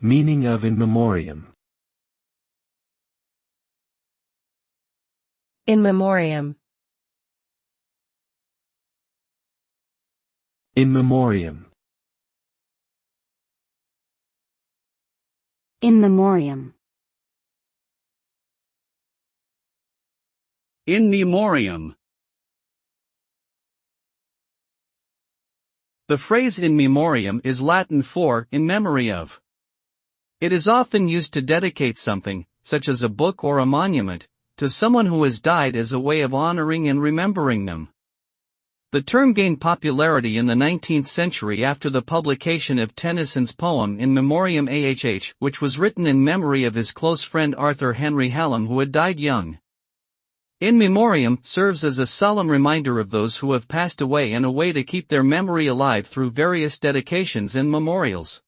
Meaning of in memoriam. In memoriam. In memoriam. In memoriam. In memoriam. The phrase in memoriam is Latin for in memory of. It is often used to dedicate something, such as a book or a monument, to someone who has died as a way of honoring and remembering them. The term gained popularity in the 19th century after the publication of Tennyson's poem In Memoriam AHH, which was written in memory of his close friend Arthur Henry Hallam, who had died young. In memoriam serves as a solemn reminder of those who have passed away and a way to keep their memory alive through various dedications and memorials.